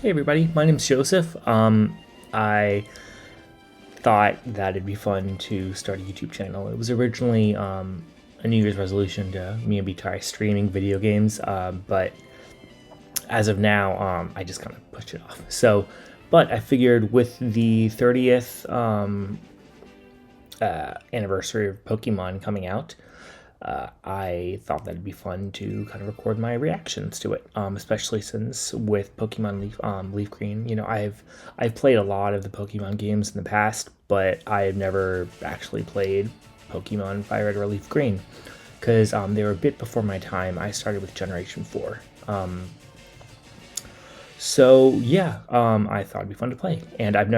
Hey everybody, my name's Joseph. I thought that it'd be fun to start a YouTube channel. It was originally a New Year's resolution to maybe try streaming video games, but as of now, I just kind of pushed it off. But I figured with the 30th anniversary of Pokemon coming out, I thought that'd be fun to kind of record my reactions to it, especially since with Pokemon LeafGreen, you know, I've played a lot of the Pokemon games in the past, but I've never actually played Pokemon Fire Red or LeafGreen because they were a bit before my time. I started with Generation 4. So yeah, I thought it'd be fun to play, and I've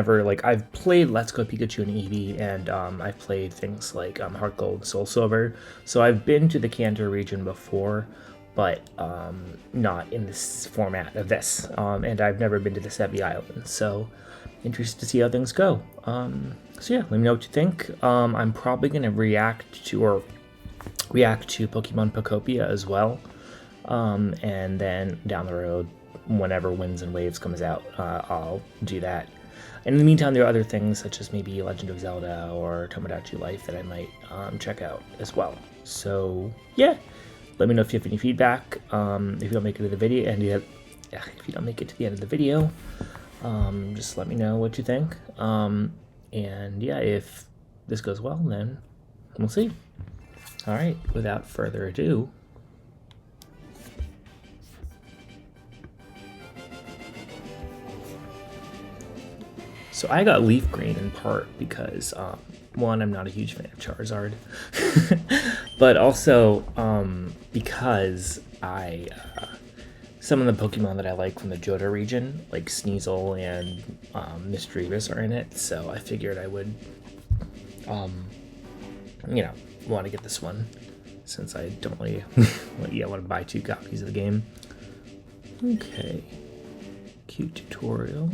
played Let's Go Pikachu and Eevee, and I've played things like Heart Gold, Soul Silver, so I've been to the Kanto region before, but not in this format of this, and I've never been to the Sevi Island, so interested to see how things go. So yeah, let me know what you think. I'm probably going to react to Pokemon Pokopia as well, and then down the road, whenever Winds and Waves comes out, I'll do that. And in the meantime, there are other things such as maybe Legend of Zelda or Tomodachi Life that I might check out as well. So yeah, let me know if you have any feedback. If you don't make it to the video, if you don't make it to the end of the video, just let me know what you think. And yeah, if this goes well, then we'll see. All right, without further ado. So I got LeafGreen in part because, one, I'm not a huge fan of Charizard, but also because some of the Pokemon that I like from the Johto region, like Sneasel and Misdreavus, are in it, so I figured I would, want to get this one, since I don't really want to buy 2 copies of the game. Okay, cute tutorial.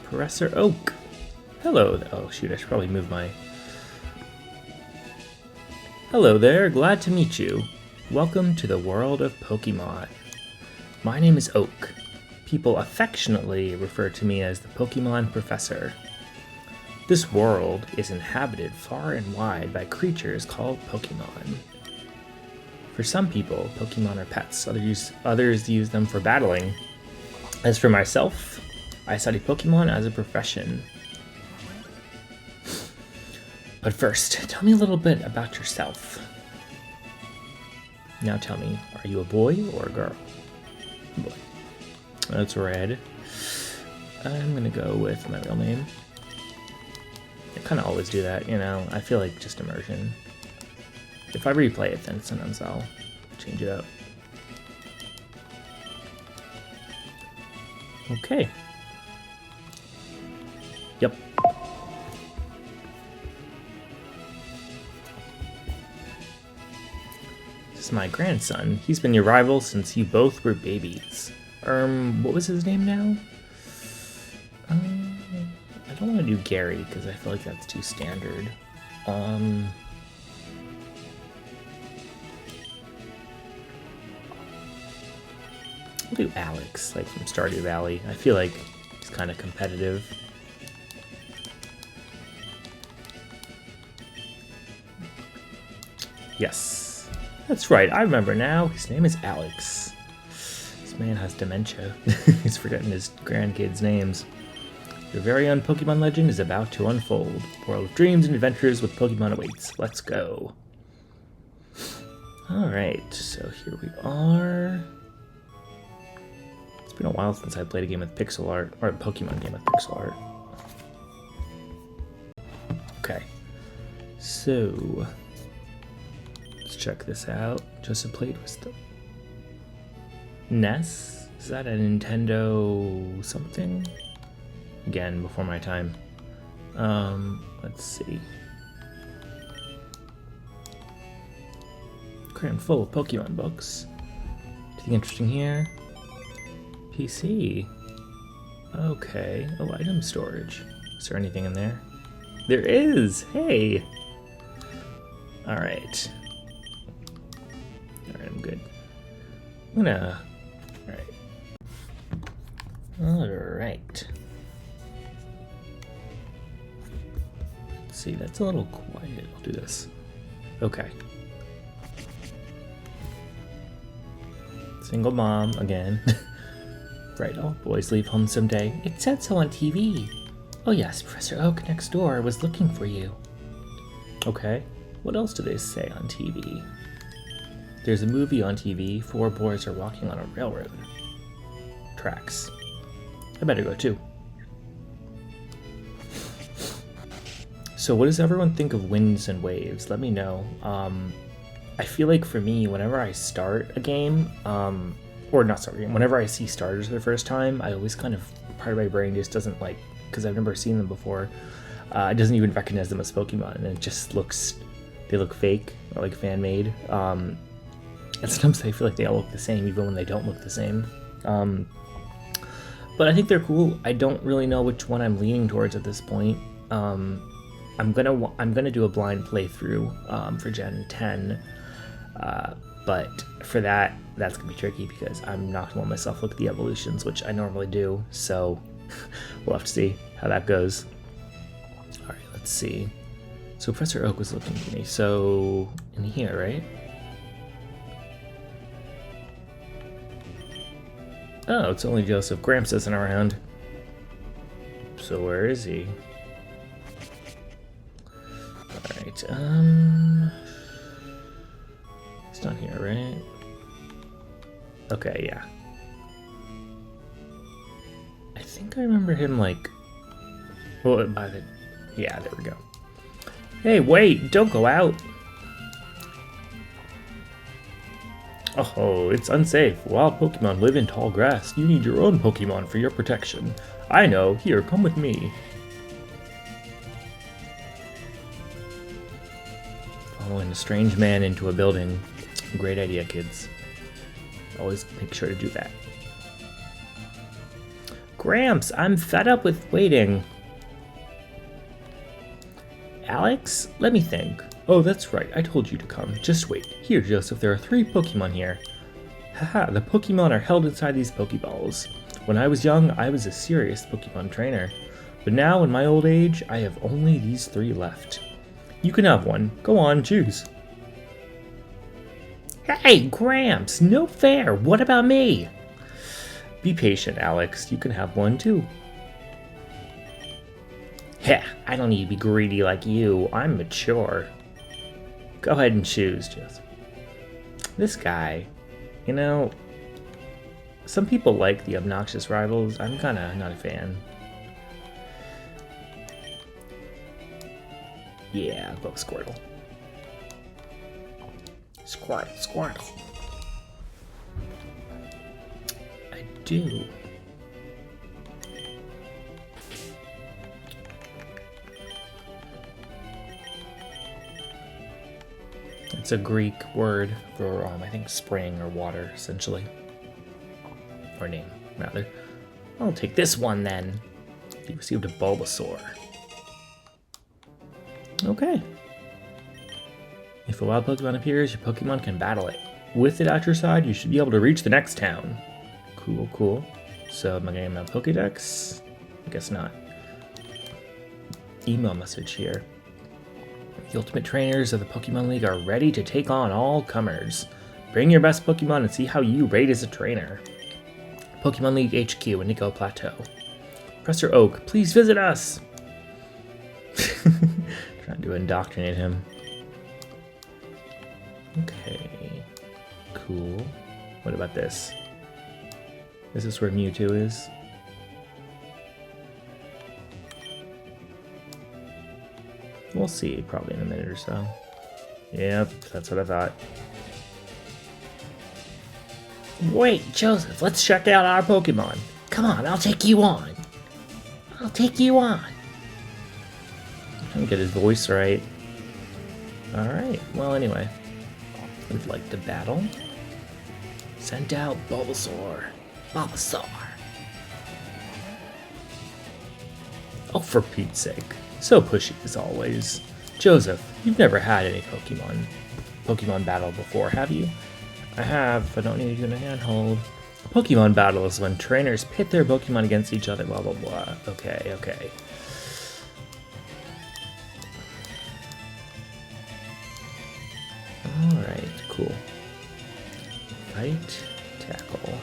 Professor Oak. Hello. Oh shoot, I should probably move my... Hello there, glad to meet you. Welcome to the world of Pokemon. My name is Oak. People affectionately refer to me as the Pokemon Professor. This world is inhabited far and wide by creatures called Pokemon. For some people, Pokemon are pets. Others use them for battling. As for myself, I study Pokemon as a profession. But first, tell me a little bit about yourself. Now tell me, are you a boy or a girl? Boy. That's red. I'm gonna go with my real name. I kind of always do that, you know? I feel like just immersion. If I replay it, then sometimes I'll change it up. Okay. Yep. This is my grandson. He's been your rival since you both were babies. What was his name now? I don't want to do Gary because I feel like that's too standard. I'll do Alex, like from Stardew Valley. I feel like he's kind of competitive. Yes, that's right, I remember now. His name is Alex. This man has dementia. He's forgetting his grandkids' names. Your very own Pokemon legend is about to unfold. World of dreams and adventures with Pokemon awaits. Let's go. Alright, so here we are. It's been a while since I played a game with pixel art, or a Pokemon game with pixel art. Okay, so... check this out. Joseph played with the NES? Is that a Nintendo something? Again, before my time. Let's see. Crammed full of Pokemon books. Anything interesting here? PC. Okay. Oh, item storage. Is there anything in there? There is! Hey! Alright. good. I'm gonna... Alright. Let's see, that's a little quiet. I'll do this. Okay. Single mom again. Right, all boys leave home someday. It said so on TV. Oh yes, Professor Oak next door was looking for you. Okay, what else do they say on TV? There's a movie on TV. 4 boys are walking on a railroad tracks. I better go too. So what does everyone think of winds and waves? Let me know. I feel like for me, whenever I start a game, or not start a game, whenever I see starters for the first time, I always kind of, part of my brain just doesn't like, because I've never seen them before, it doesn't even recognize them as Pokemon, and it just looks, they look fake, or like fan-made. And sometimes I feel like they all look the same, even when they don't look the same. But I think they're cool. I don't really know which one I'm leaning towards at this point. I'm gonna do a blind playthrough for Gen 10, but for that, that's gonna be tricky because I'm not gonna let myself look at the evolutions, which I normally do. So we'll have to see how that goes. All right, let's see. So Professor Oak was looking for me. So in here, right? Oh, it's only Joseph. Gramps isn't around. So where is he? Alright, it's not here, right? Okay, yeah. I think I remember him, like... Well, by the... Yeah, there we go. Hey, wait! Don't go out! Oh, it's unsafe. Wild Pokemon live in tall grass. You need your own Pokemon for your protection. I know. Here, come with me. Following a strange man into a building. Great idea, kids. Always make sure to do that. Gramps, I'm fed up with waiting. Alex, let me think. Oh, that's right. I told you to come. Just wait. Here, Joseph, there are 3 Pokemon here. Haha, the Pokemon are held inside these Pokeballs. When I was young, I was a serious Pokemon trainer. But now, in my old age, I have only these 3 left. You can have one. Go on, choose. Hey, Gramps! No fair! What about me? Be patient, Alex. You can have one, too. Heh, I don't need to be greedy like you. I'm mature. Go ahead and choose, Joseph. This guy, you know, some people like the obnoxious rivals. I'm kinda not a fan. Yeah, I'll go with Squirtle. Squirtle. I do. It's a Greek word for, I think, spring or water, essentially. Or name, rather. I'll take this one, then. You received a Bulbasaur. Okay. If a wild Pokemon appears, your Pokemon can battle it. With it at your side, you should be able to reach the next town. Cool, cool. So, am I getting my Pokédex? I guess not. Email message here. The ultimate trainers of the Pokemon League are ready to take on all comers. Bring your best Pokemon and see how you rate as a trainer. Pokemon League HQ in Nico Plateau. Professor Oak, please visit us! Trying to indoctrinate him. Okay. Cool. What about this? Is this where Mewtwo is? We'll see, probably in a minute or so. Yep, that's what I thought. Wait, Joseph, let's check out our Pokemon. Come on, I'll take you on. I'll take you on. I'm trying to get his voice right. Alright, well anyway. Would like to battle. Send out Bulbasaur. Bulbasaur. Oh, for Pete's sake. So pushy as always. Joseph, you've never had any Pokemon battle before, have you? I have. I don't need you in a handhold. A Pokemon battle is when trainers pit their Pokemon against each other, blah, blah, blah. Okay, okay. Alright, cool. Fight, tackle.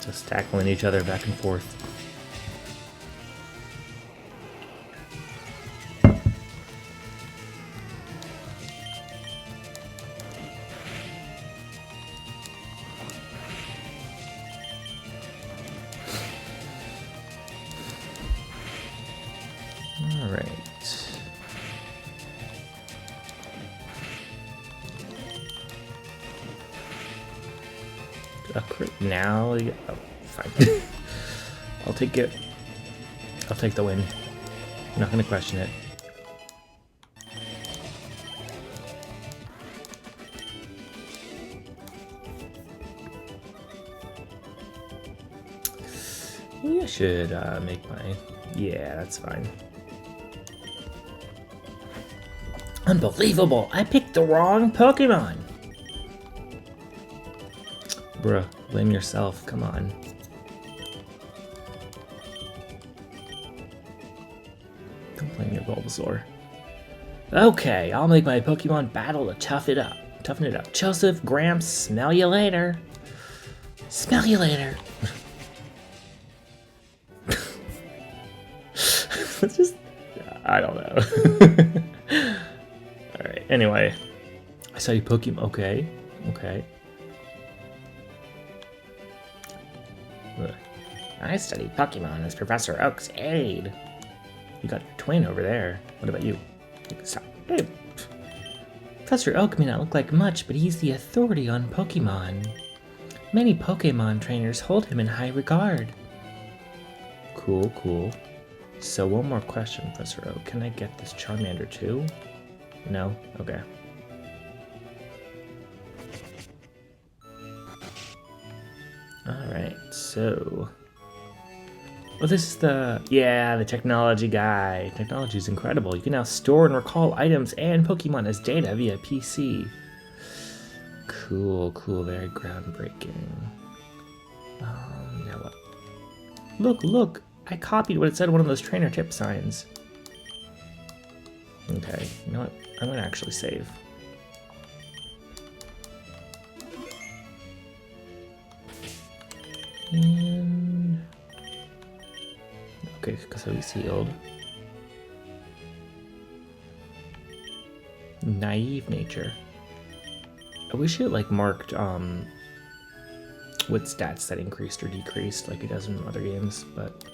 Just tackling each other back and forth. Now, oh, fine. I'll take it. I'll take the win. I'm not going to question it. Maybe I should make my... Yeah, that's fine. Unbelievable! I picked the wrong Pokemon! Bruh, blame yourself, come on. Don't blame your Bulbasaur. Okay, I'll make my Pokemon battle to toughen it up. Joseph, Gramps, smell you later. Smell you later. It's just, I don't know. Alright, anyway. I saw you Pokemon, okay, okay. I study Pokemon as Professor Oak's aide. You got your twin over there. What about you? Stop. Hey. Professor Oak may not look like much, but he's the authority on Pokemon. Many Pokemon trainers hold him in high regard. Cool, cool. So one more question, Professor Oak. Can I get this Charmander too? No? Okay. Alright, so... Well, this is the... Yeah, the technology guy. Technology is incredible. You can now store and recall items and Pokemon as data via PC. Cool, cool. Very groundbreaking. Now what? Look, look! I copied what it said on one of those trainer tip signs. Okay, you know what? I'm gonna actually save. And... Okay, so he's healed. Naive nature. I wish it like marked with stats that increased or decreased like it does in other games, but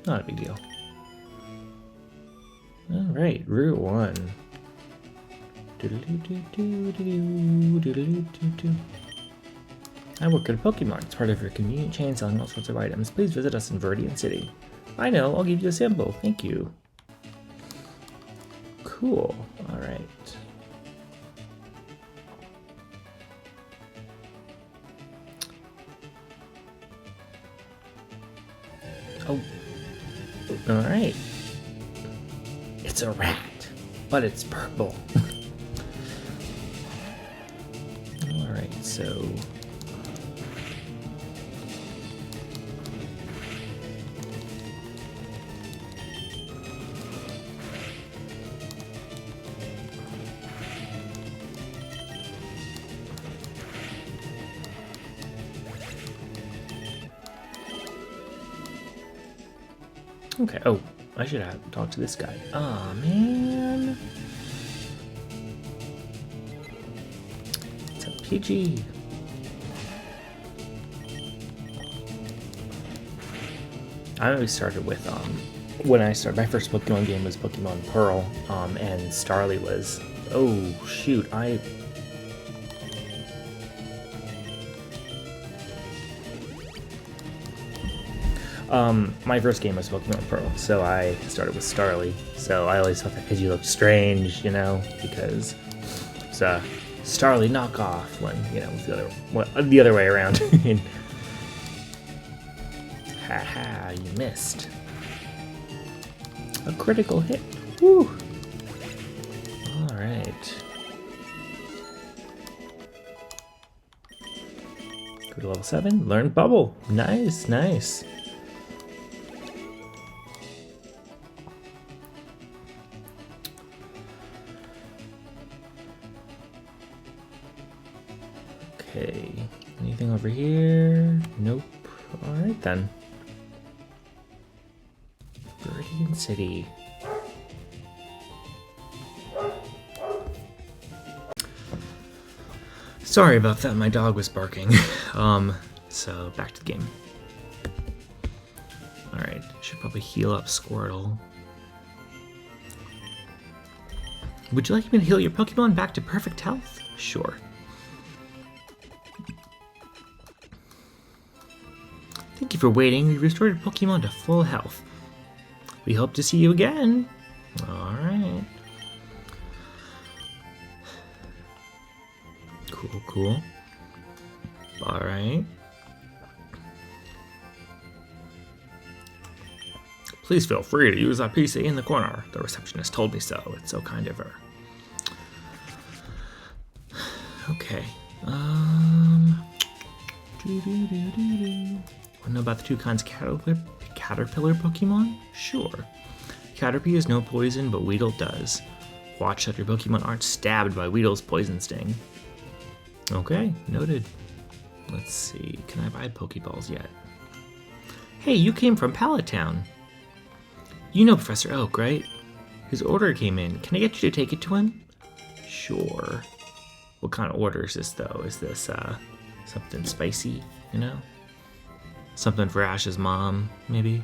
not a big deal. Alright, Route 1. I work at a Pokemon. It's part of your convenient chain selling all sorts of items. Please visit us in Viridian City. I know, I'll give you a sample. Thank you. Cool. Alright. Oh. Alright. It's a rat, but it's purple. Alright, so... Okay, oh, I should have talked to this guy. Aw, man. It's a Pidgey. I always started with, when I started, my first Pokemon game was Pokemon Pearl, and Starly was, oh, shoot, my first game was Pokemon Pearl, so I started with Starly. So I always thought that Pidgey looked strange, you know, because it's a Starly knockoff when, you know, the other way around. Haha, you missed. A critical hit. Woo! Alright. Go to level 7. Learn Bubble. Nice, nice. Okay. Anything over here? Nope. Alright then. Viridian City. Sorry about that, my dog was barking. So back to the game. Alright, should probably heal up Squirtle. Would you like me to heal your Pokemon back to perfect health? Sure. Thank you for waiting. We restored your Pokemon to full health. We hope to see you again. Alright. Cool, cool. Alright. Please feel free to use that PC in the corner. The receptionist told me so. It's so kind of her. Okay. Want to know about the two kinds of caterpillar Pokemon? Sure. Caterpie is no poison, but Weedle does. Watch that your Pokemon aren't stabbed by Weedle's poison sting. Okay, noted. Let's see, can I buy Pokeballs yet? Hey, you came from Pallet Town. You know Professor Oak, right? His order came in. Can I get you to take it to him? Sure. What kind of order is this, though? Is this, something spicy, you know? Something for Ash's mom, maybe?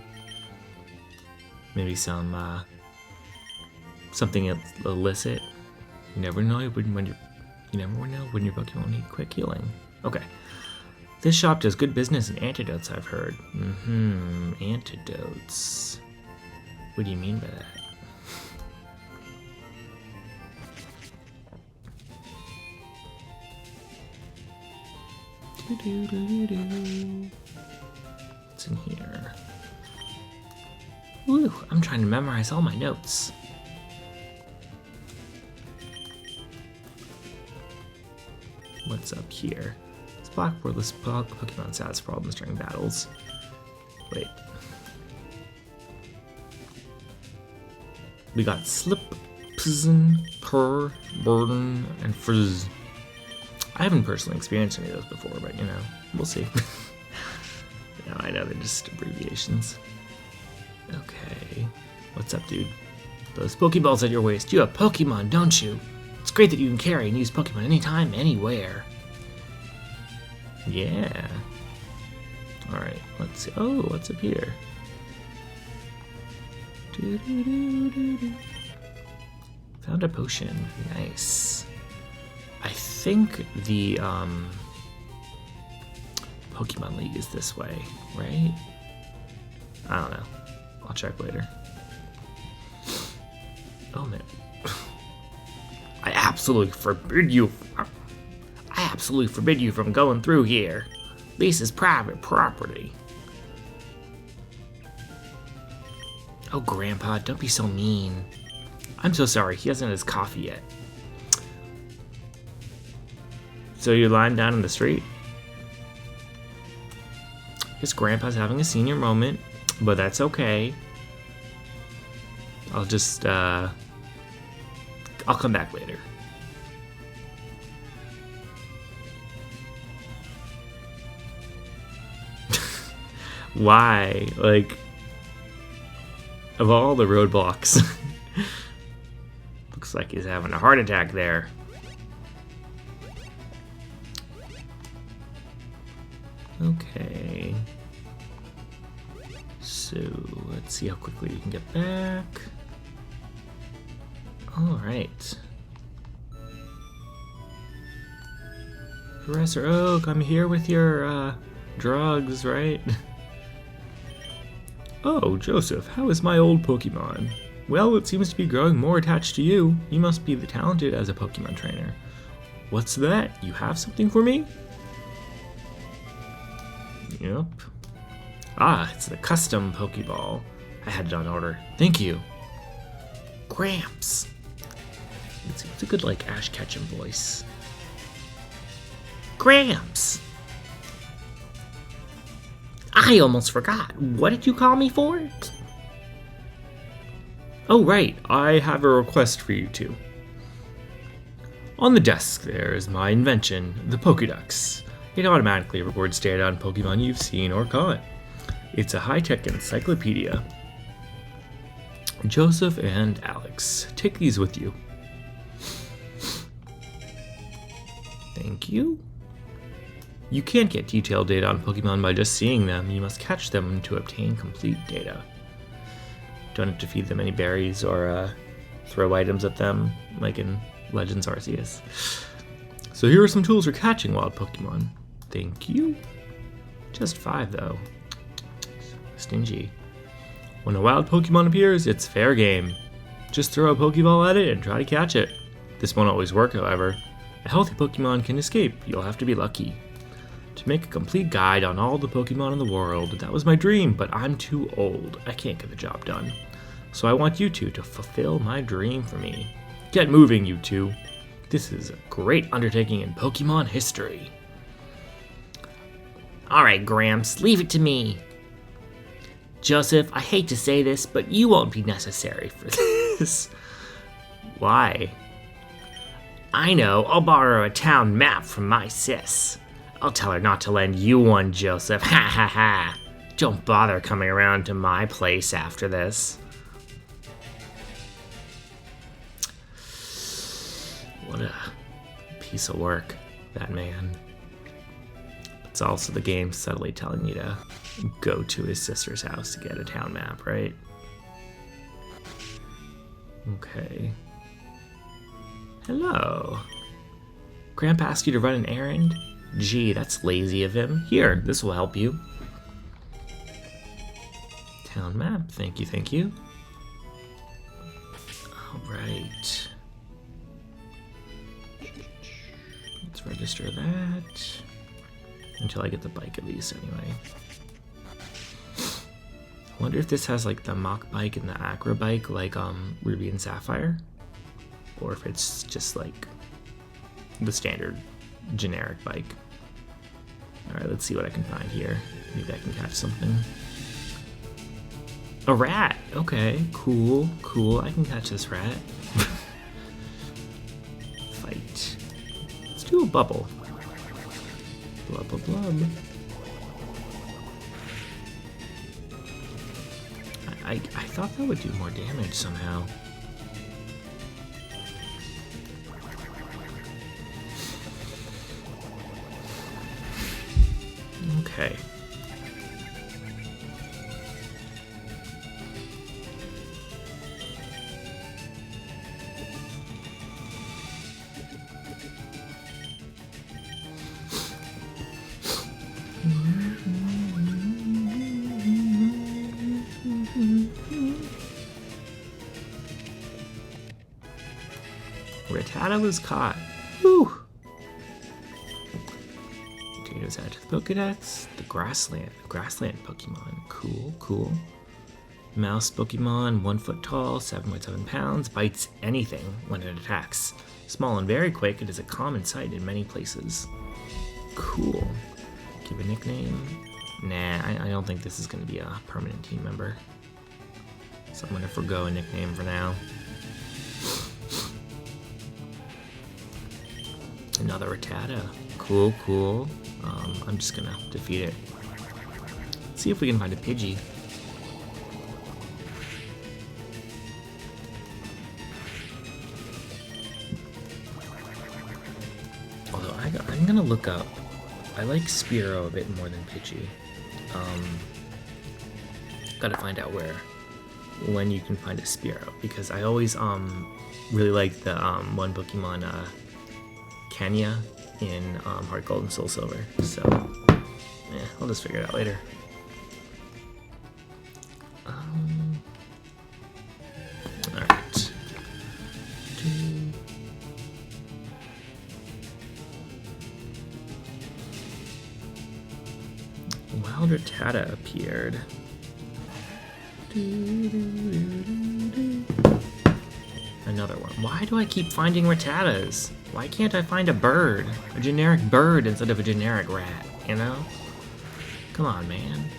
Maybe some, something illicit? You never know when your Pokemon need quick healing. Okay. This shop does good business in antidotes, I've heard. Antidotes. What do you mean by that? What's in here? Woo, I'm trying to memorize all my notes. What's up here? This blackboard lists Pokemon's status problems during battles. Wait. We got Slip, Pizzin, Purr, Burden, and Frizz. I haven't personally experienced any of those before, but you know, we'll see. No, I know they're just abbreviations. Okay. What's up, dude? Those Pokeballs at your waist. You have Pokemon, don't you? It's great that you can carry and use Pokemon anytime, anywhere. Yeah. Alright, let's see. Oh, what's up here? Found a potion. Nice. I think the Pokemon League is this way, right? I don't know. I'll check later. Oh man. I absolutely forbid you from going through here. This is private property. Oh, Grandpa, don't be so mean. I'm so sorry, he hasn't had his coffee yet. So you're lying down in the street? Guess Grandpa's having a senior moment, but that's okay. I'll just, I'll come back later. Why? Like, of all the roadblocks, looks like he's having a heart attack there. Okay. So, let's see how quickly we can get back. Alright. Professor Oak, I'm here with your, drugs, right? Oh, Joseph, how is my old Pokemon? Well, it seems to be growing more attached to you. You must be talented as a Pokemon trainer. What's that? You have something for me? Yep. Ah, it's the custom Pokeball. I had it on order. Thank you. Gramps. It's a good, like, Ash Ketchum voice. Gramps! I almost forgot. What did you call me for? Oh, right. I have a request for you two. On the desk there is my invention, the Pokédex. It automatically records data on Pokemon you've seen or caught. It's a high-tech encyclopedia. Joseph and Alex, take these with you. Thank you. You can't get detailed data on Pokemon by just seeing them. You must catch them to obtain complete data. Don't have to feed them any berries or throw items at them, like in Legends Arceus. So here are some tools for catching wild Pokemon. Thank you. Just 5, though. Stingy. When a wild Pokemon appears, it's fair game. Just throw a Pokeball at it and try to catch it. This won't always work, however. A healthy Pokemon can escape. You'll have to be lucky. To make a complete guide on all the Pokemon in the world, that was my dream, but I'm too old. I can't get the job done. So I want you two to fulfill my dream for me. Get moving, you two. This is a great undertaking in Pokemon history. Alright, Gramps, leave it to me. Joseph, I hate to say this, but you won't be necessary for this. Why? I know, I'll borrow a town map from my sis. I'll tell her not to lend you one, Joseph. Ha ha ha. Don't bother coming around to my place after this. What a piece of work, that man. It's also the game subtly telling you to go to his sister's house to get a town map, right? Okay. Hello. Grandpa asked you to run an errand? Gee, that's lazy of him. Here, this will help you. Town map, thank you, thank you. Alright. Let's register that. Until I get the bike at least, anyway. I wonder if this has like the Mach bike and the Acro bike like Ruby and Sapphire. Or if it's just like the standard generic bike. Alright, let's see what I can find here. Maybe I can catch something. A rat! Okay, cool, cool. I can catch this rat. Fight. Let's do a bubble. Blub, blub, blub. I thought that would do more damage somehow. Okay. Rattata was caught. Woo! Potatoes added to the Pokédex. The grassland Pokemon. Cool, cool. Mouse Pokemon, 1 foot tall, 7.7 pounds, bites anything when it attacks. Small and very quick, it is a common sight in many places. Cool. Give a nickname. Nah, I don't think this is going to be a permanent team member. So I'm going to forgo a nickname for now. Another Rattata. Cool, cool. I'm just gonna defeat it. Let's see if we can find a Pidgey. Although I'm gonna look up. I like Spearow a bit more than Pidgey. Gotta find out when you can find a Spearow, because I always really like the one Pokemon Kenya in Heart Gold and Soul Silver. So, yeah, I'll just figure it out later. Alright. Wild Rattata appeared. another one. Why do I keep finding Rattatas? Why can't I find a bird? A generic bird instead of a generic rat, you know? Come on, man.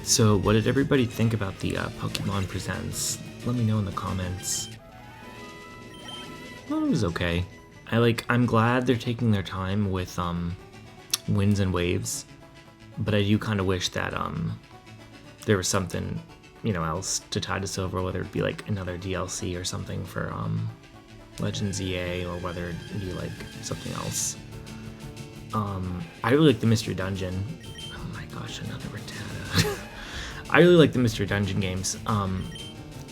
So, what did everybody think about the Pokemon Presents? Let me know in the comments. Well, it was okay. I'm glad they're taking their time with winds and waves, but I do kind of wish that there was something, you know, else to tide us over, whether it be like another DLC or something for Legends EA, or whether it be like something else. I really like the Mystery Dungeon. Oh my gosh, another Rattata. I really like the Mystery Dungeon games,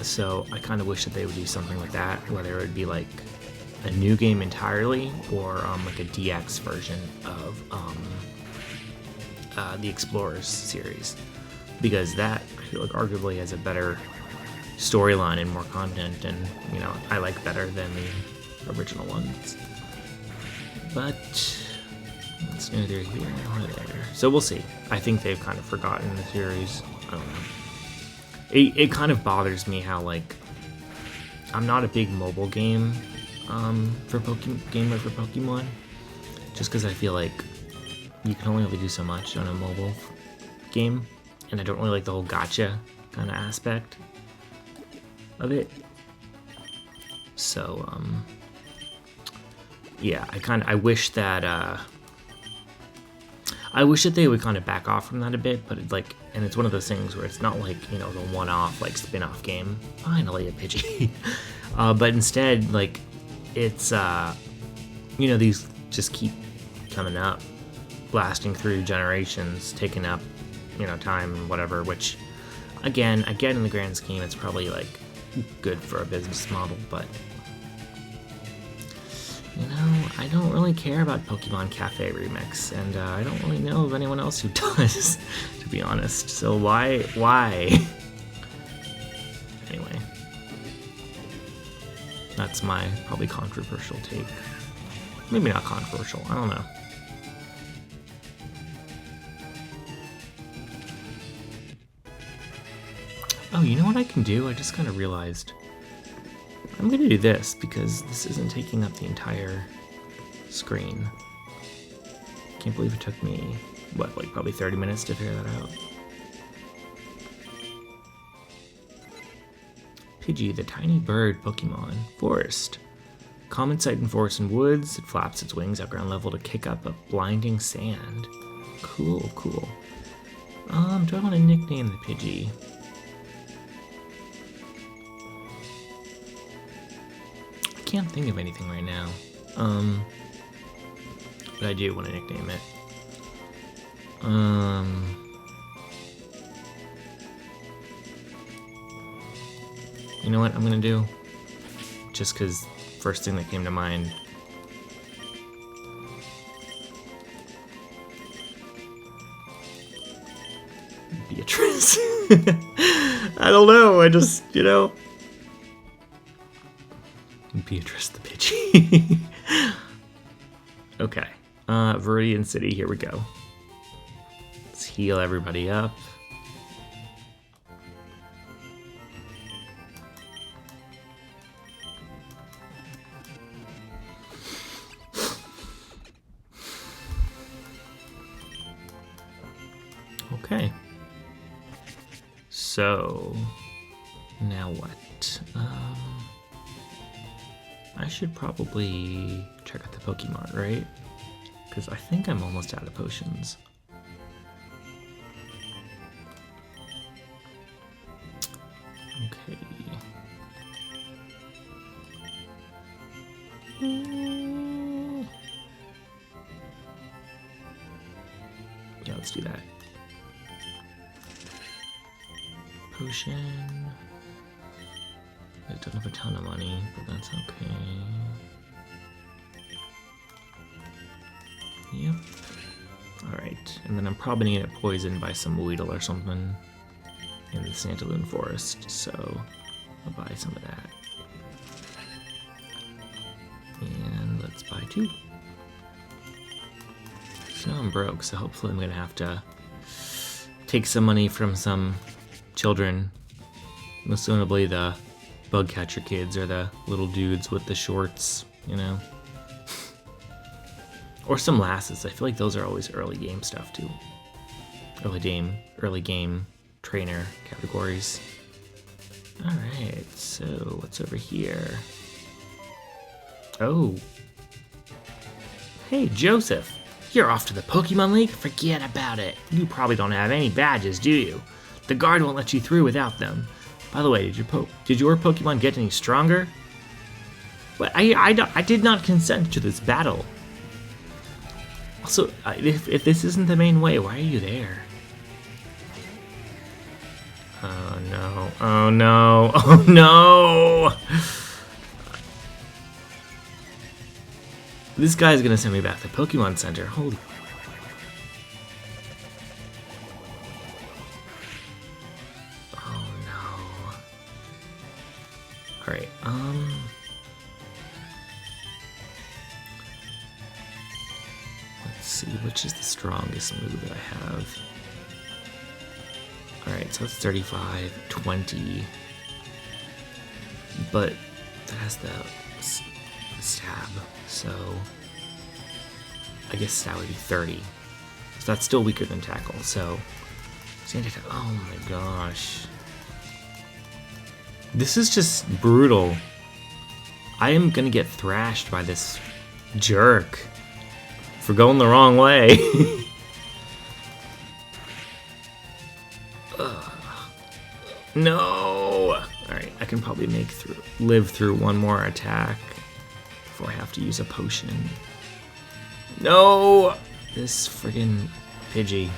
so I kind of wish that they would do something like that, whether it would be like a new game entirely, or like a DX version of the Explorers series, because that, I feel like, arguably has a better storyline and more content, and, you know, I like better than the original ones. But it's neither here nor there. So we'll see. I think they've kind of forgotten the series. I don't know. It kind of bothers me how, like, I'm not a big mobile game gamer for Pokemon, just because I feel like you can only really do so much on a mobile game, and I don't really like the whole gacha kind of aspect of it. So yeah, I wish that they would kind of back off from that a bit, but and it's one of those things where it's not like, you know, the one-off, like, spin-off game. Finally, a Pidgey. But instead, like, it's, you know, these just keep coming up, blasting through generations, taking up, you know, time and whatever, which, again, in the grand scheme, it's probably, like, good for a business model, but, you know, I don't really care about Pokemon Cafe Remix, and I don't really know of anyone else who does, to be honest. So why? Anyway, that's my probably controversial take. Maybe not controversial, I don't know. Oh, you know what I can do? I just kind of realized. I'm going to do this because this isn't taking up the entire screen. Can't believe it took me, what, like probably 30 minutes to figure that out. Pidgey, the tiny bird Pokemon. Forest. Common sight in forests and woods. It flaps its wings at ground level to kick up a blinding sand. Cool, cool. Do I want to nickname the Pidgey? Can't think of anything right now. But I do want to nickname it. You know what I'm gonna do? Just because first thing that came to mind. Beatrice. I don't know. I just, you know. Beatrice the Pidgey. Okay. Viridian City, here we go. Let's heal everybody up. Okay. So, now what? I should probably check out the Pokemon, right? Because I think I'm almost out of potions. Okay. Yeah, let's do that. Potion. I don't have a ton of money, but that's okay. Yep. Alright. And then I'm probably gonna get poisoned by some Weedle or something in the Sudowoodo Forest, so I'll buy some of that. And let's buy 2. So now I'm broke, so hopefully I'm gonna have to take some money from some children, most notably the bug catcher kids or the little dudes with the shorts, you know? Or some lasses. I feel like those are always early game stuff too. Early game trainer categories. Alright, so what's over here? Oh. Hey, Joseph. You're off to the Pokemon League? Forget about it. You probably don't have any badges, do you? The guard won't let you through without them. By the way, did your Pokemon get any stronger? But I did not consent to this battle. Also, if this isn't the main way, why are you there? Oh no, oh no, oh no! This guy's gonna send me back to Pokémon Center, holy... Oh no. Alright, let's see, which is the strongest move that I have? Alright, so it's 35, 20. But that has the stab, so I guess stab would be 30. So that's still weaker than tackle, so oh my gosh. This is just brutal. I am gonna get thrashed by this jerk for going the wrong way. No! Alright, I can probably live through one more attack before I have to use a potion. No! This friggin' Pidgey.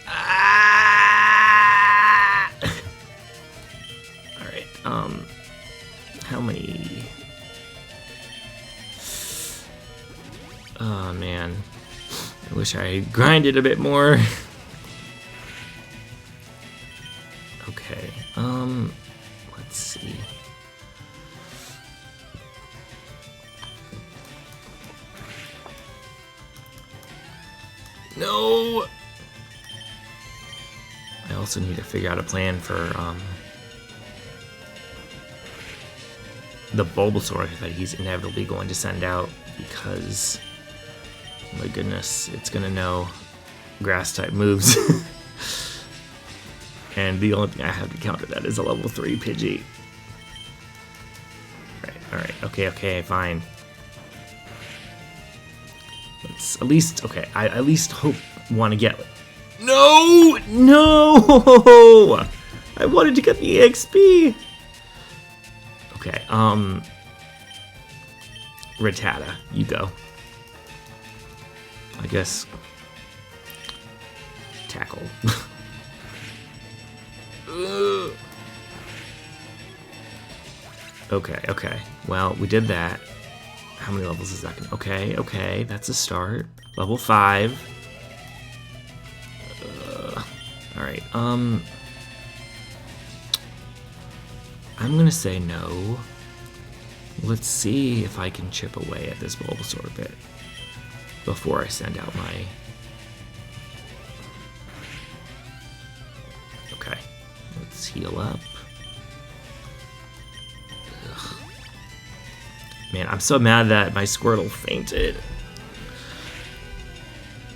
Ah! Alright, how many? Oh man. I wish I had grinded a bit more. Okay, let's see. No! I also need to figure out a plan for, the Bulbasaur that he's inevitably going to send out, because, my goodness, it's gonna know grass-type moves. And the only thing I have to counter that is a level 3 Pidgey. Alright, okay, fine. Let's at least, okay, I at least want to get... No! I wanted to get the EXP! Okay, Rattata, you go. I guess... Tackle. Okay. Well, we did that. How many levels is that gonna... Okay, that's a start. Level 5. Alright, I'm gonna say no. Let's see if I can chip away at this Bulbasaur a bit before I send out my... Okay, let's heal up. Ugh. Man, I'm so mad that my Squirtle fainted.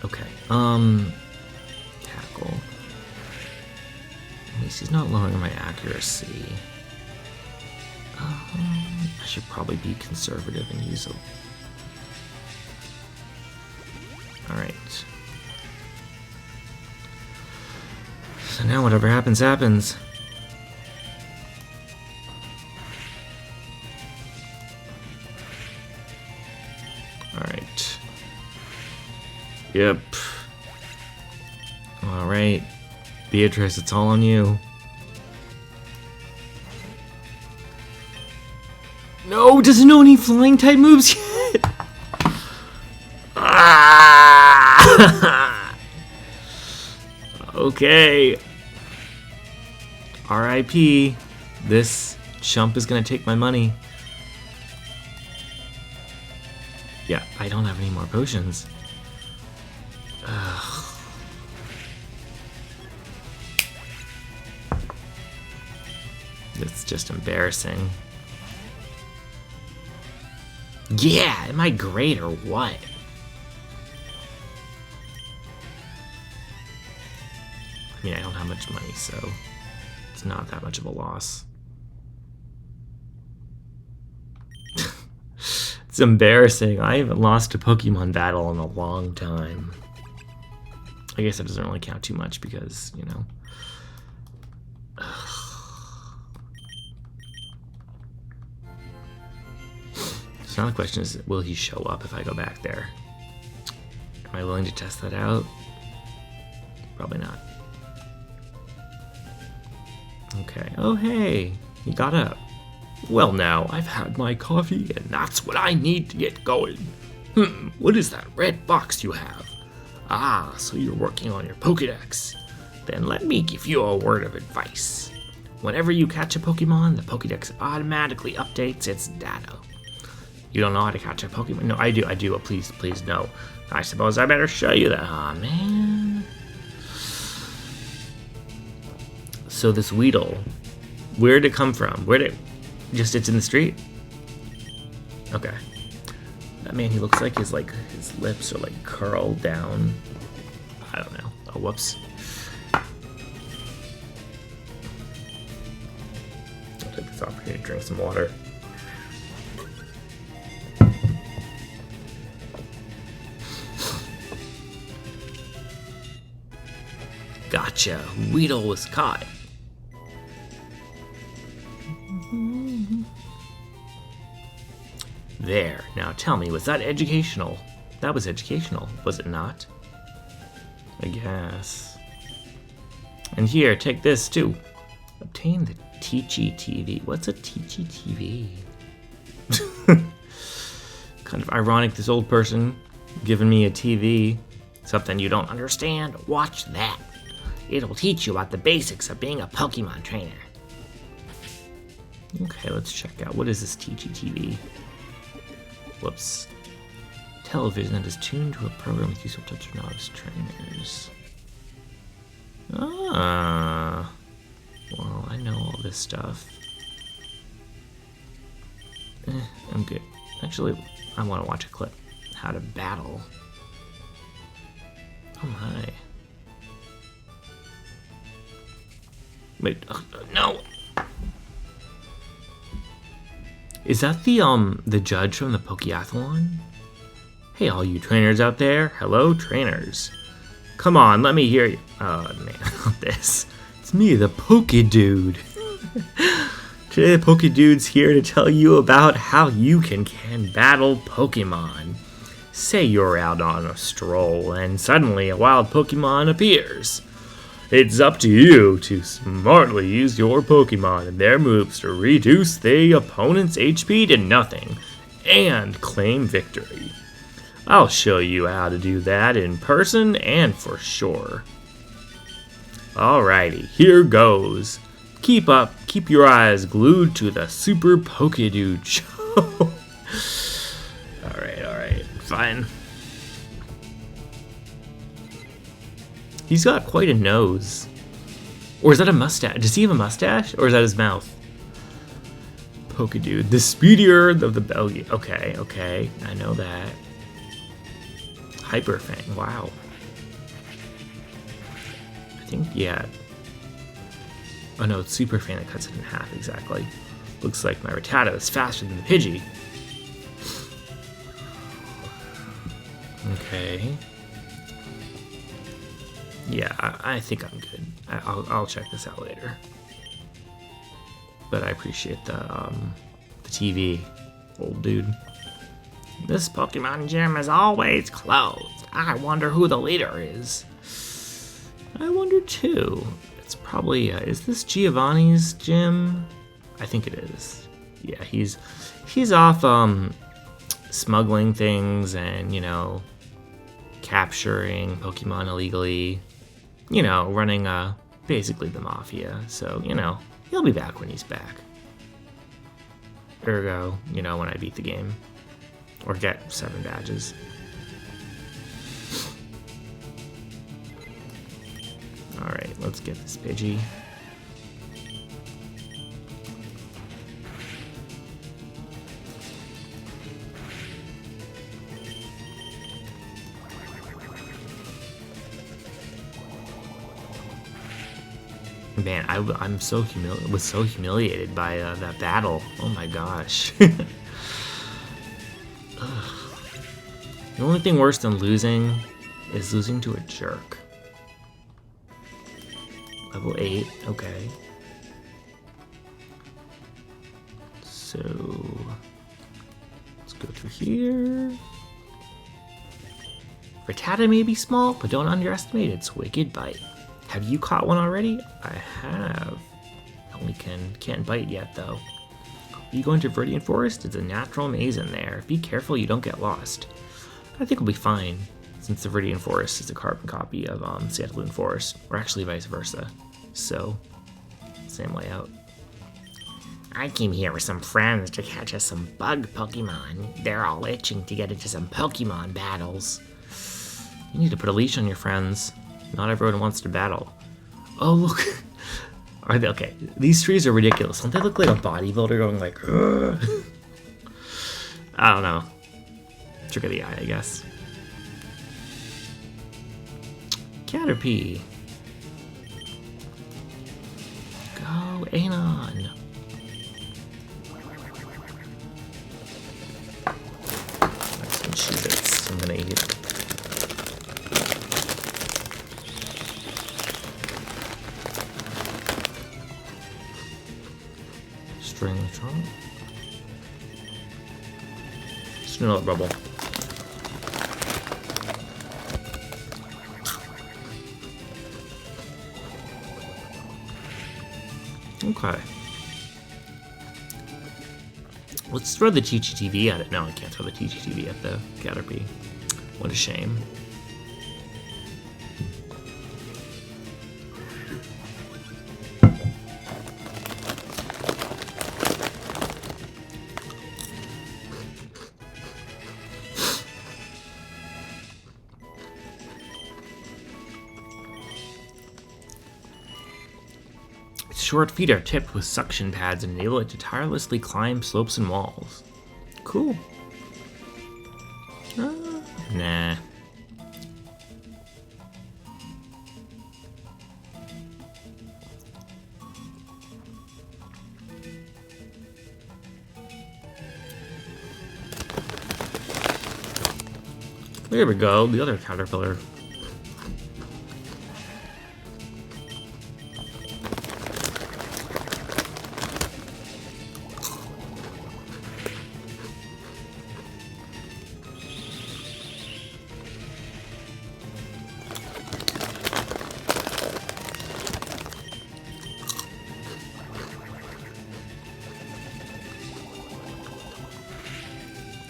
Okay, tackle. At least he's not lowering my accuracy. I should probably be conservative and use a... Alright. So now whatever happens, happens. Alright. Yep. Alright. Beatrice, it's all on you. No, doesn't know any flying type moves yet. Okay. R.I.P. This chump is gonna take my money. Yeah, I don't have any more potions. Ugh. It's just embarrassing. Yeah, am I great or what? I mean, I don't have much money, so it's not that much of a loss. It's embarrassing. I haven't lost a Pokemon battle in a long time. I guess that doesn't really count too much because, you know. So now the question is, will he show up if I go back there? Am I willing to test that out? Probably not. Okay. Oh, hey. He got up. Well, now, I've had my coffee, and that's what I need to get going. What is that red box you have? Ah, so you're working on your Pokédex. Then let me give you a word of advice. Whenever you catch a Pokemon, the Pokédex automatically updates its data. You don't know how to catch a Pokemon? No, I do. Please, no. I suppose I better show you that. Aw, man. So this Weedle, where'd it come from? Just it's in the street? Okay. Man, he looks like his lips are like curled down. I don't know. Oh, whoops. I'll take this opportunity to drink some water. Gotcha. Weedle was caught. There. Now tell me, was that educational? That was educational, was it not? I guess. And here, take this too. Obtain the Teachy TV. What's a Teachy TV? Kind of ironic, this old person giving me a TV. Something you don't understand? Watch that. It'll teach you about the basics of being a Pokemon trainer. Okay, let's check out. What is this Teachy TV? Whoops. Television that is tuned to a program with use of touch or novice trainers. Ah. Well, I know all this stuff. I'm good. Actually, I want to watch a clip. How to battle. Oh my. Wait, no! Is that the judge from the Pokeathlon? Hey, all you trainers out there. Hello, trainers. Come on, let me hear you. Oh, man, not this. It's me, the Poké Dude. Today, the Poké Dude's here to tell you about how you can battle Pokemon. Say you're out on a stroll, and suddenly a wild Pokemon appears. It's up to you to smartly use your Pokemon and their moves to reduce the opponent's HP to nothing and claim victory. I'll show you how to do that in person and for sure. Alrighty, here goes. Keep your eyes glued to the Super Poké Dude show. Alright, fine. He's got quite a nose. Or is that a mustache? Does he have a mustache? Or is that his mouth? Poké Dude, the speedier of the belly. Okay, I know that. Hyper Fang, wow. I think, yeah. Oh no, it's Super Fang that cuts it in half, exactly. Looks like my Rattata is faster than the Pidgey. Okay. Yeah, I think I'm good. I'll check this out later. But I appreciate the TV, old dude. This Pokemon gym is always closed. I wonder who the leader is. I wonder too. It's probably, is this Giovanni's gym? I think it is. Yeah, he's off smuggling things and, you know, capturing Pokemon illegally, you know, running basically the Mafia. So, you know, he'll be back when he's back. Ergo, you know, when I beat the game. Or get 7 badges. Alright, let's get this Pidgey. Man, I'm so humiliated by that battle. Oh my gosh. The only thing worse than losing is losing to a jerk. Level 8, okay. So let's go through here. Rattata may be small, but don't underestimate its wicked bite. Have you caught one already? I have. Only can't bite yet though. Are you going to Viridian Forest? It's a natural maze in there. Be careful you don't get lost. I think we'll be fine, since the Viridian Forest is a carbon copy of Sandalwood Forest, or actually vice versa. So, same layout. I came here with some friends to catch us some bug Pokemon. They're all itching to get into some Pokemon battles. You need to put a leash on your friends. Not everyone wants to battle. Oh, look. Are they okay? These trees are ridiculous. Don't they look like a bodybuilder going like, ugh? I don't know. Trick of the eye, I guess. Caterpie. Go, Anon. That's some Cheez-Its I'm gonna eat. String the trunk. Snow bubble. Okay. Let's throw the Teachy TV at it. No, I can't throw the Teachy TV at the Caterpie. What a shame. Short feet are tipped with suction pads and enable it to tirelessly climb slopes and walls. Cool. Nah. There we go, the other caterpillar.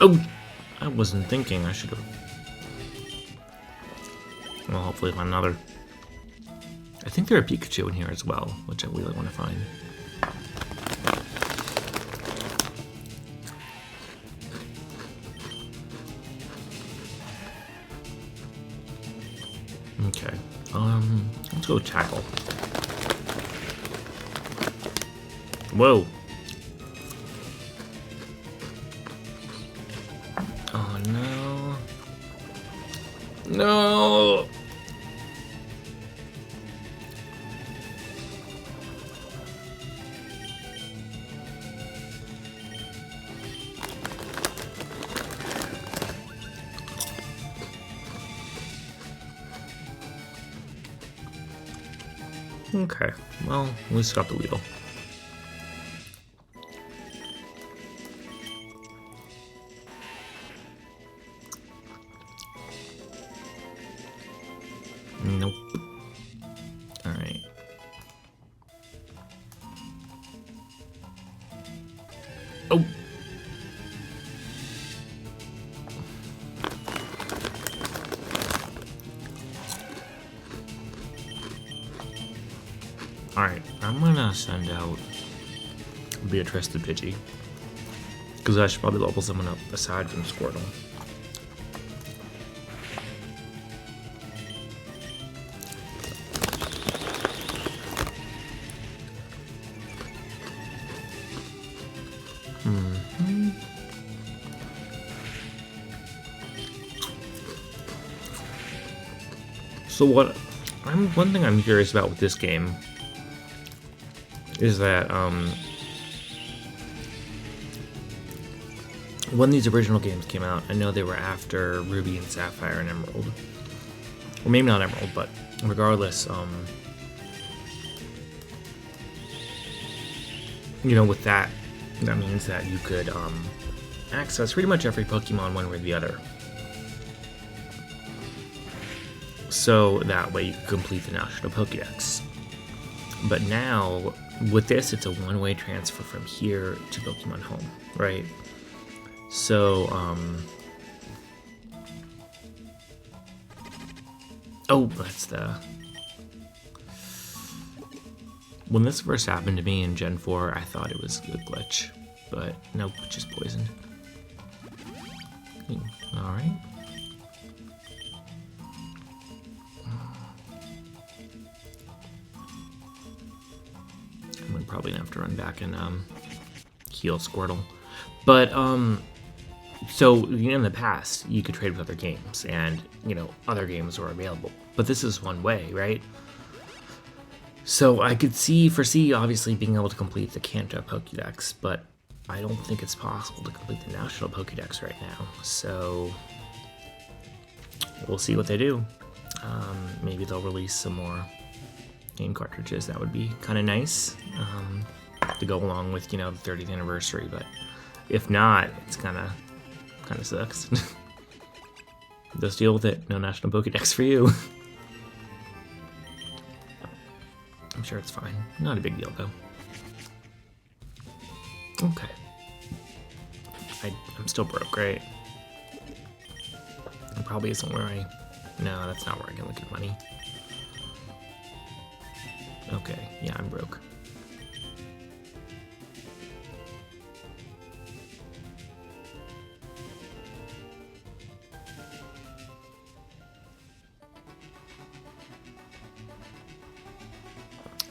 Oh, I wasn't thinking. I should have. Well, hopefully find another. I think there are Pikachu in here as well, which I really want to find. Okay. Let's go tackle. Whoa. Oh no. No. Okay, well, at least got the Weedle. Nope. Alright. Oh! send out Beatrice the Pidgey. Because I should probably level someone up aside from Squirtle. So one thing I'm curious about with this game is that when these original games came out, I know they were after Ruby and Sapphire and Emerald, or maybe not Emerald, but regardless, you know, with that means that you could access pretty much every Pokemon one way or the other. So that way you can complete the National Pokédex. But now, with this, it's a one-way transfer from here to Pokemon Home, right? So, oh, that's the... When this first happened to me in Gen 4, I thought it was a glitch. But, nope, just poisoned. Alright. I'm probably gonna have to run back and heal Squirtle. But so in the past you could trade with other games, and you know other games were available. But this is one way, right? So I could foresee obviously being able to complete the Kanto Pokédex, but I don't think it's possible to complete the National Pokédex right now. So we'll see what they do. Maybe they'll release some more game cartridges. That would be kind of nice to go along with, you know, the 30th anniversary. But if not, it's kind of sucks. Just deal with it. No National Pokédex for you. I'm sure it's fine. Not a big deal though. Okay. I'm still broke, right? It probably isn't where I... No, that's not where I can look at money. Okay, yeah, I'm broke.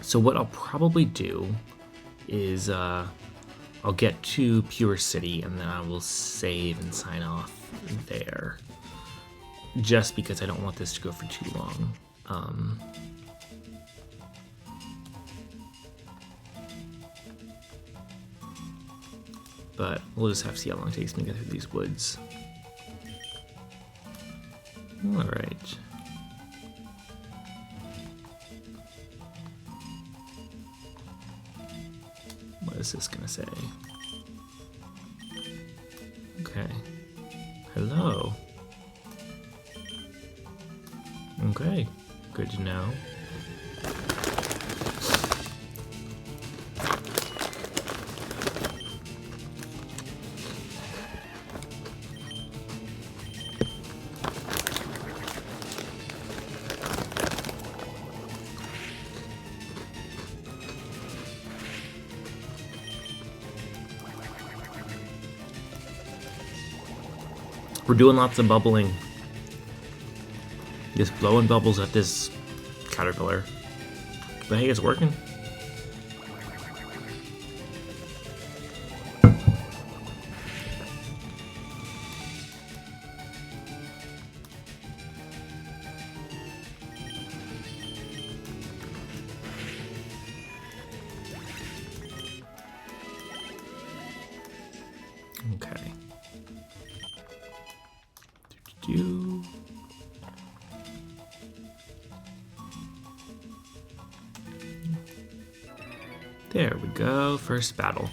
So what I'll probably do is I'll get to Pewter City and then I will save and sign off there. Just because I don't want this to go for too long. But we'll just have to see how long it takes me to get through these woods. Alright. What is this gonna say? Okay. Hello. Okay. Good to know. We're doing lots of bubbling. Just blowing bubbles at this caterpillar. But hey, it's working. Okay. There we go, first battle.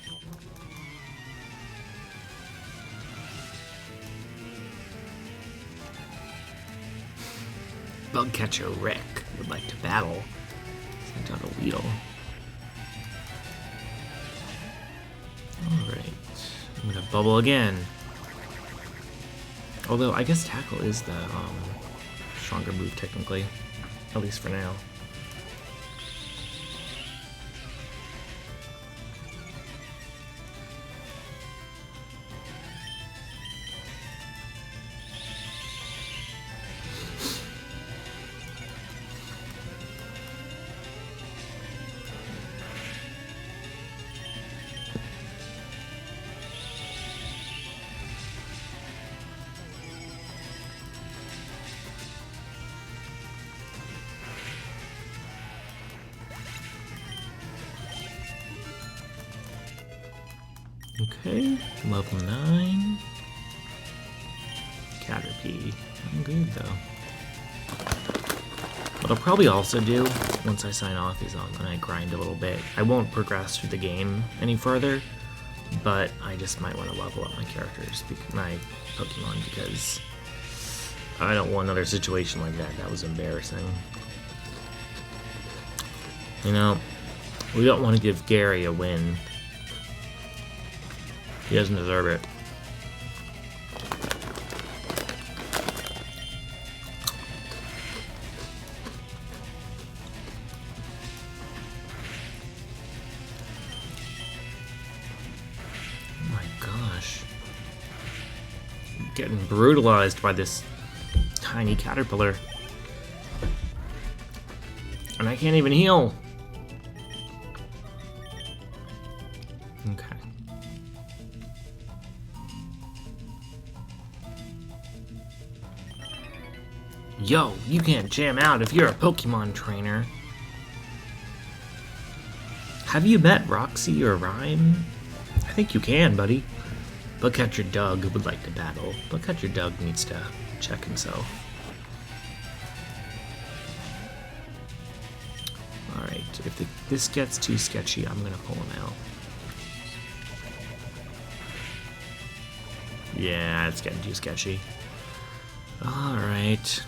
Bugcatcher Rick would like to battle. Sent out a Weedle. Alright, I'm gonna bubble again. Although, I guess Tackle is the stronger move, technically. At least for now. Okay, level 9. Caterpie. I'm good though. What I'll probably also do once I sign off is I'm gonna grind a little bit. I won't progress through the game any further, but I just might want to level up my characters, my Pokemon, because I don't want another situation like that. That was embarrassing. You know, we don't want to give Gary a win. He doesn't deserve it. Oh my gosh. I'm getting brutalized by this tiny caterpillar. And I can't even heal. Okay. Yo, you can't jam out if you're a Pokemon trainer. Have you met Roxy or Rhyme? I think you can, buddy. Bugcatcher Doug would like to battle. Bugcatcher Doug needs to check himself. Alright, if this gets too sketchy, I'm gonna pull him out. Yeah, it's getting too sketchy. Alright.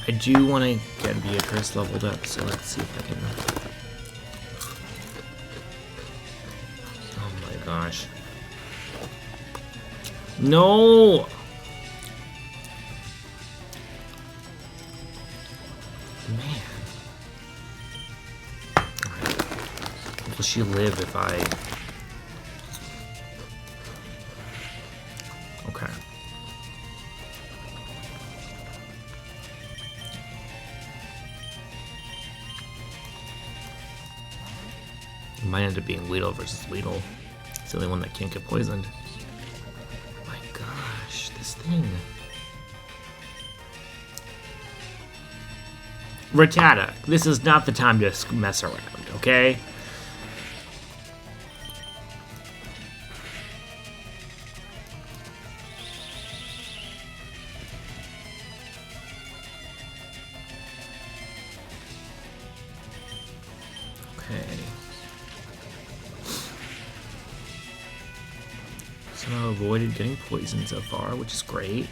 I do want to get Beatrice leveled up, so let's see if I can... Oh my gosh. No! Man. Will she live if I... Okay. It might end up being Weedle versus Weedle. It's the only one that can't get poisoned. My gosh, this thing. Rattata, this is not the time to mess around, okay? Somehow avoided getting poisoned so far, which is great.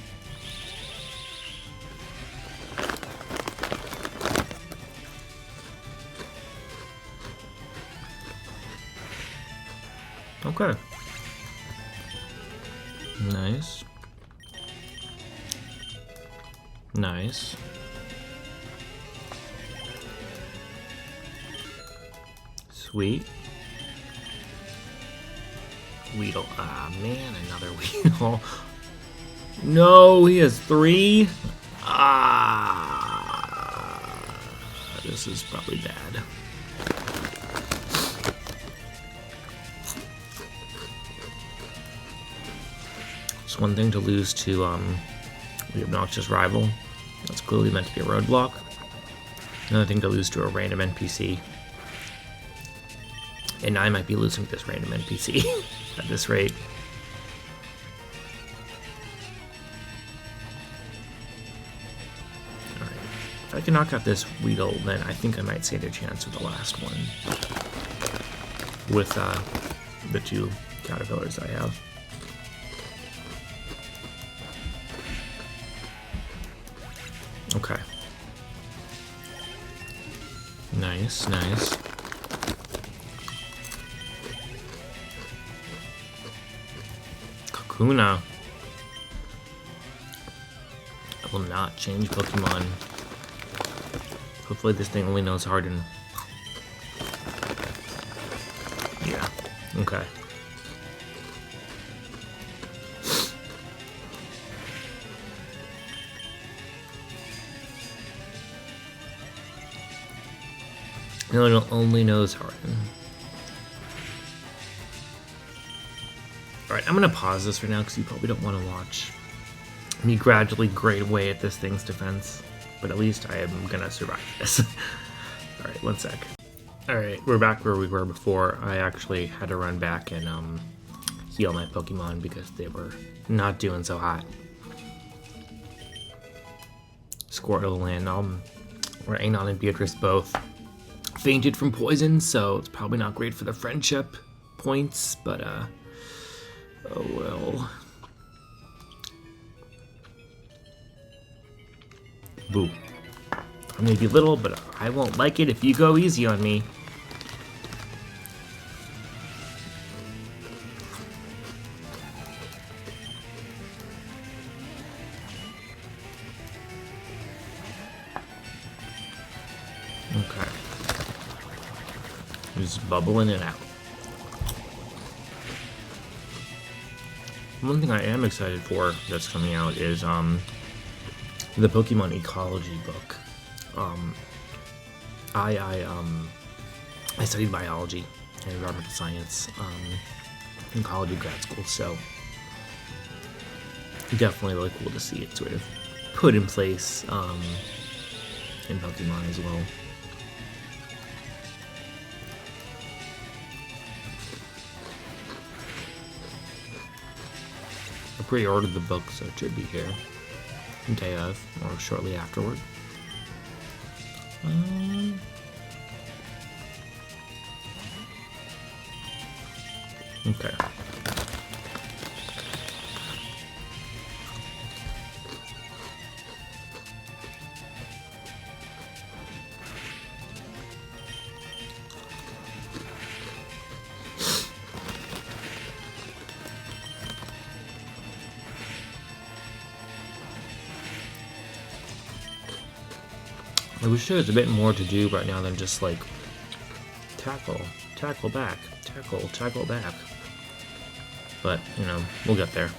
Okay. Nice. Nice. Sweet. Weedle. Ah, man, another Weedle. No, he has 3. Ah, this is probably bad. It's one thing to lose to the obnoxious rival. That's clearly meant to be a roadblock. Another thing to lose to a random NPC. And I might be losing to this random NPC at this rate. Alright. If I can knock out this Weedle, then I think I might stand a chance with the last one. With the 2 caterpillars I have. Okay. Nice, nice. Kakuna. I will not change Pokemon. Hopefully this thing only knows Harden. Yeah, okay. No, it only knows Harden. Alright, I'm going to pause this for now because you probably don't want to watch me gradually grade away at this thing's defense. but at least I am gonna survive this. Alright, one sec. Alright, we're back where we were before. I actually had to run back and heal my Pokemon because they were not doing so hot. Squirtle and Anon and Beatrice both fainted from poison, so it's probably not great for the friendship points, but oh well. Boo. I may be little, but I won't like it if you go easy on me. Okay. Just bubbling it out. One thing I am excited for that's coming out is the Pokemon Ecology book. I studied biology and environmental science in college and grad school, so definitely really cool to see it sort of put in place in Pokemon as well. I pre-ordered the book, so it should be here day of or shortly afterward. Okay. I wish there was a bit more to do right now than just like tackle back, tackle back. But, you know, we'll get there.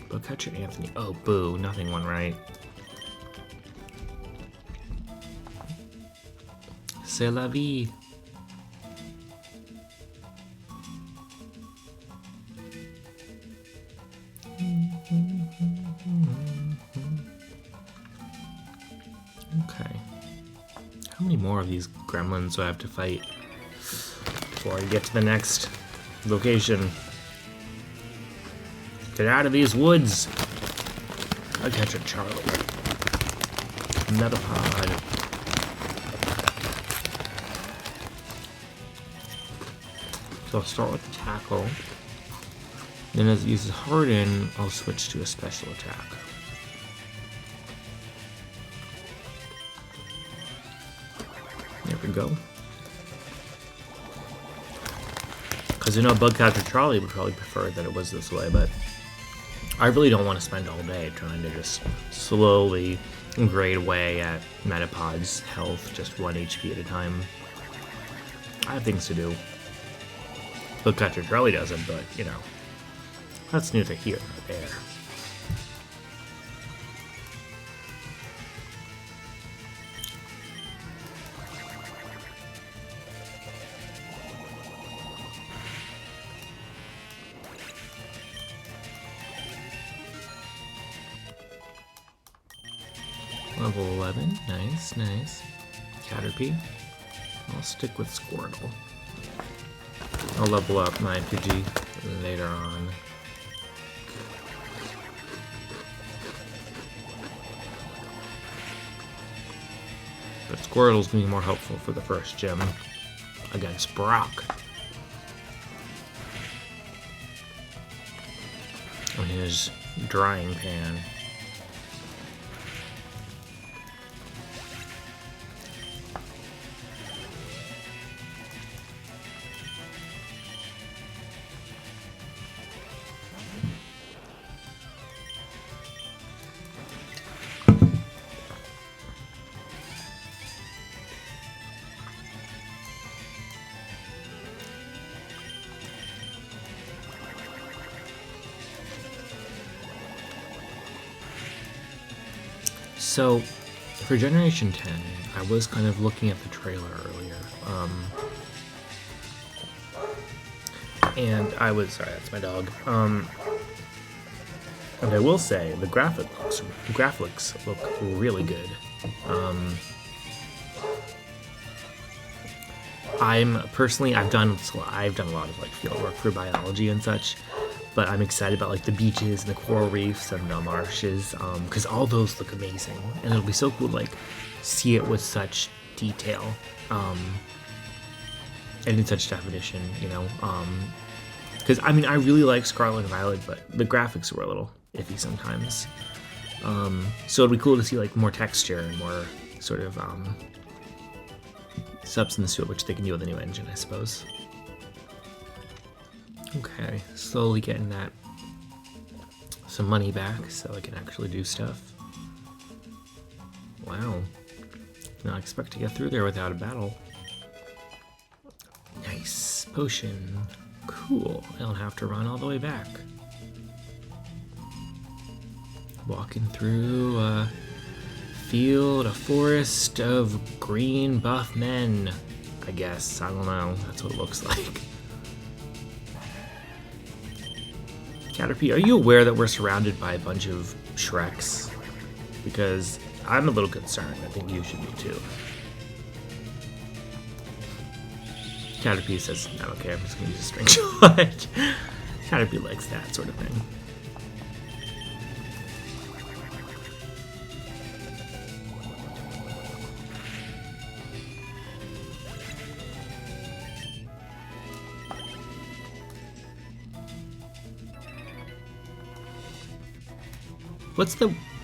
But catcher Anthony. Oh, boo. Nothing went right. C'est la vie. Okay. How many more of these gremlins do I have to fight before I get to the next location? Get out of these woods! I'll catch a Charlie. Metapod. So I'll start with Tackle. Then as it uses Harden, I'll switch to a special attack. There we go. Because you know, Bugcatcher Charlie would probably prefer that it was this way, but I really don't want to spend all day trying to just slowly grade away at Metapod's health, just 1 HP at a time. I have things to do. Bugcatcher Charlie doesn't, but, you know, that's neither here nor there. Level 11, nice, nice. Caterpie. I'll stick with Squirtle. I'll level up my Pidgey later on. But Squirtle's gonna be more helpful for the first gym against Brock. On his drying pan. So, for Generation 10, I was kind of looking at the trailer earlier. And sorry, that's my dog. And I will say the graphics look really good. I've done a lot of like field work for biology and such, but I'm excited about like the beaches and the coral reefs and the marshes, because all those look amazing, and it'll be so cool to like see it with such detail, and in such definition, you know. Because I mean, I really like Scarlet and Violet, but the graphics were a little iffy sometimes. So it'd be cool to see like more texture and more sort of substance to it, which they can do with a new engine, I suppose. Okay, slowly getting some money back so I can actually do stuff. Wow, did not expect to get through there without a battle. Nice potion. Cool, I don't have to run all the way back. Walking through a forest of green buff men, I guess. I don't know, that's what it looks like. Caterpie, are you aware that we're surrounded by a bunch of Shreks? Because I'm a little concerned. I think you should be too. Caterpie says, I don't care, I'm just gonna use a string shot. Caterpie likes that sort of thing.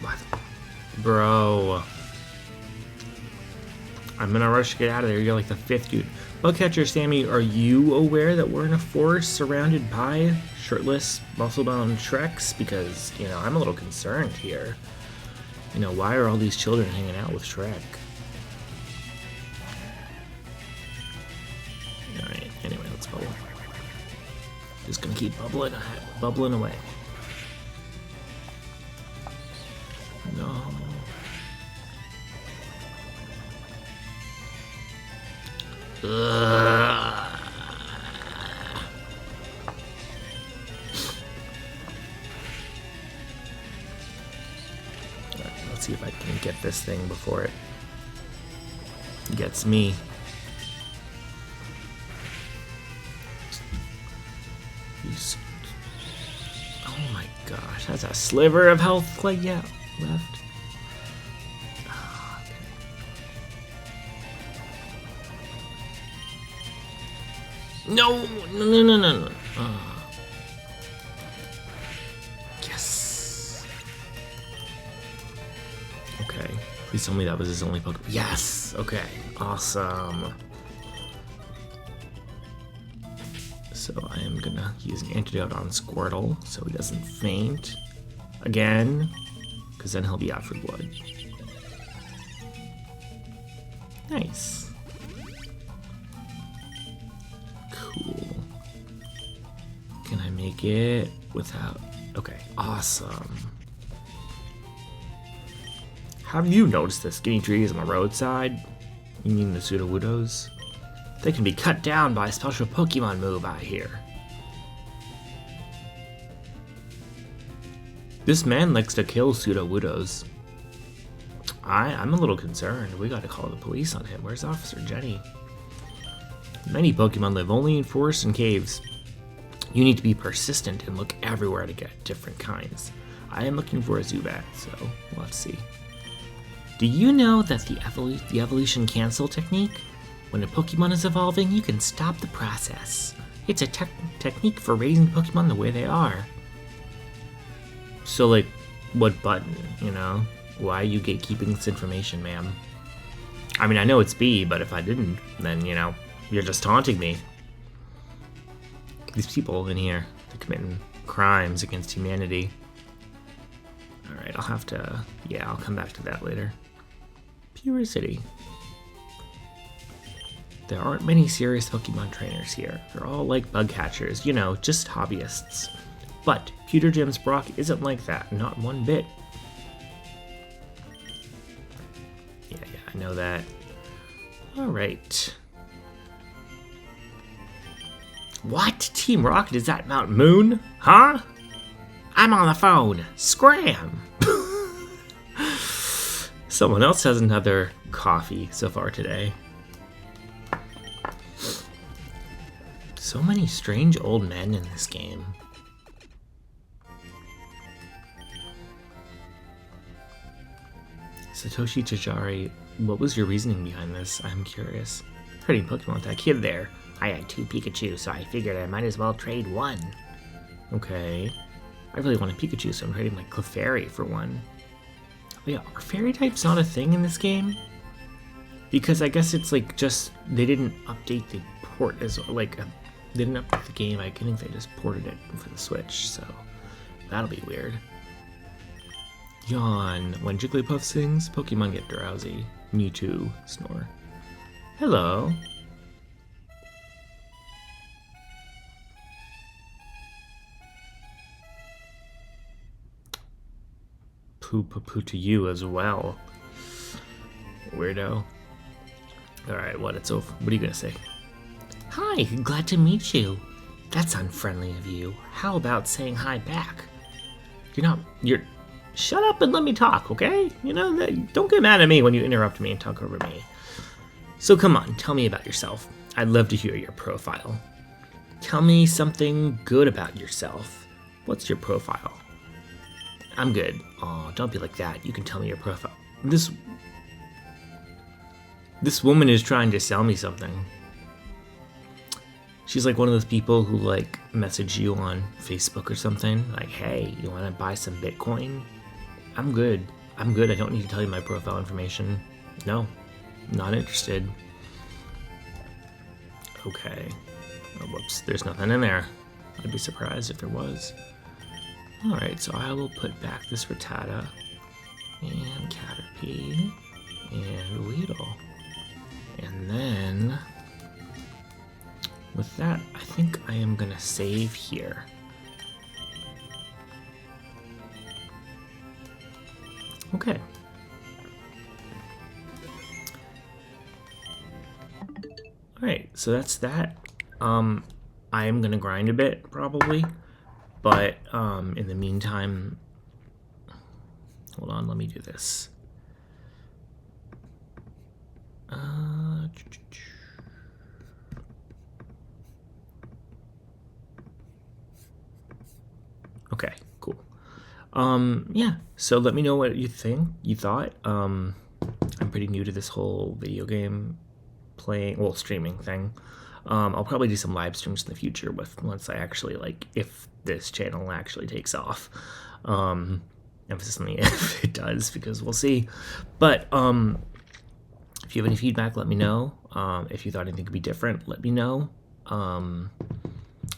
What? Bro. I'm gonna rush to get out of there. You're like the 5th dude. Bugcatcher Sammy, are you aware that we're in a forest surrounded by shirtless, muscle-bound Shreks? Because, you know, I'm a little concerned here. You know, why are all these children hanging out with Shrek? Alright, anyway, let's bubble. Just gonna keep bubbling away. No. Alright, let's see if I can get this thing before it gets me. Oh my gosh, that's a sliver of health left. No. Yes. Okay. Please tell me that was his only Pokemon. Yes. Okay. Awesome. So I am gonna use an antidote on Squirtle so he doesn't faint again, because then he'll be out for blood. Nice. Can I make it without... Okay, awesome. Have you noticed the skinny trees on the roadside? You mean the Sudowoodos? They can be cut down by a special Pokemon move, I hear. This man likes to kill Sudowoodos. I'm a little concerned. We gotta call the police on him. Where's Officer Jenny? Many Pokemon live only in forests and caves. You need to be persistent and look everywhere to get different kinds. I am looking for a Zubat, so let's see. Do you know that the evolution cancel technique? When a Pokemon is evolving, you can stop the process. It's a technique for raising Pokemon the way they are. So, like, what button, you know? Why are you gatekeeping this information, ma'am? I mean, I know it's B, but if I didn't, then, you know, you're just taunting me. These people in here, they're committing crimes against humanity. Alright, I'll have to... Yeah, I'll come back to that later. Pewter City. There aren't many serious Pokemon trainers here. They're all like bug catchers, you know, just hobbyists. But Pewter Gym's Brock isn't like that, not one bit. Yeah, I know that. Alright. What? Team Rocket is at Mount Moon? Huh? I'm on the phone. Scram! Someone else has another coffee so far today. So many strange old men in this game. Satoshi Tajari, what was your reasoning behind this? I'm curious. Trading Pokemon with that kid there. I had 2 Pikachu, so I figured I might as well trade 1. Okay. I really want a Pikachu, so I'm trading my Clefairy for 1. Oh yeah, are fairy types not a thing in this game? Because I guess it's like just, they didn't update the port as, like, they didn't update the game. I think they just ported it for the Switch, so that'll be weird. Yawn. When Jigglypuff sings, Pokemon get drowsy. Me too. Snore. Hello. Poo to you as well. Weirdo. Alright, it's over. What are you gonna say? Hi, glad to meet you. That's unfriendly of you. How about saying hi back? Shut up and let me talk, okay? You know, don't get mad at me when you interrupt me and talk over me. So come on, tell me about yourself. I'd love to hear your profile. Tell me something good about yourself. What's your profile? I'm good. Oh, don't be like that. You can tell me your profile. This woman is trying to sell me something. She's like one of those people who like message you on Facebook or something. Like, hey, you want to buy some Bitcoin? I'm good. I don't need to tell you my profile information. No, not interested. Okay. Oh, whoops. There's nothing in there. I'd be surprised if there was. Alright, so I will put back this Rattata, and Caterpie, and Weedle. And then, with that, I think I am going to save here. Okay. Alright, so that's that. I am going to grind a bit, probably. But in the meantime, hold on, let me do this. Okay, cool. Yeah, so let me know what you thought. I'm pretty new to this whole video game streaming thing. I'll probably do some live streams in the future once I actually, if this channel actually takes off. Emphasis on the if it does, because we'll see. But if you have any feedback, let me know. If you thought anything could be different, let me know.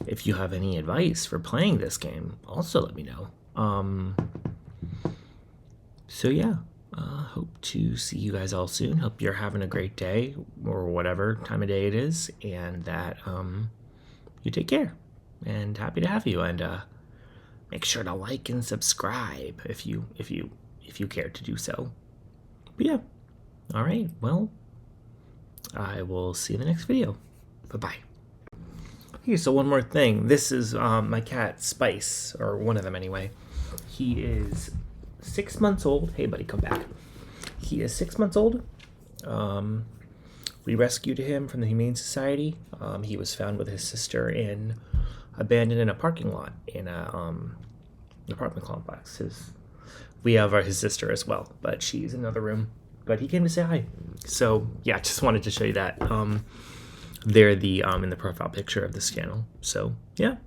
If you have any advice for playing this game, also let me know. So yeah. Hope to see you guys all soon. Hope you're having a great day, or whatever time of day it is, and that you take care. And happy to have you. And make sure to like and subscribe if you care to do so. But yeah. All right. Well, I will see you in the next video. Bye-bye. Okay, so one more thing. This is my cat, Spice, or one of them anyway. He is 6 months old. Hey, buddy, come back. He is 6 months old. We rescued him from the Humane Society. He was found with his sister abandoned in a parking lot in an apartment complex. We have his sister as well, but she's in another room. But he came to say hi. So yeah, just wanted to show you that. They're in the profile picture of this channel. So yeah.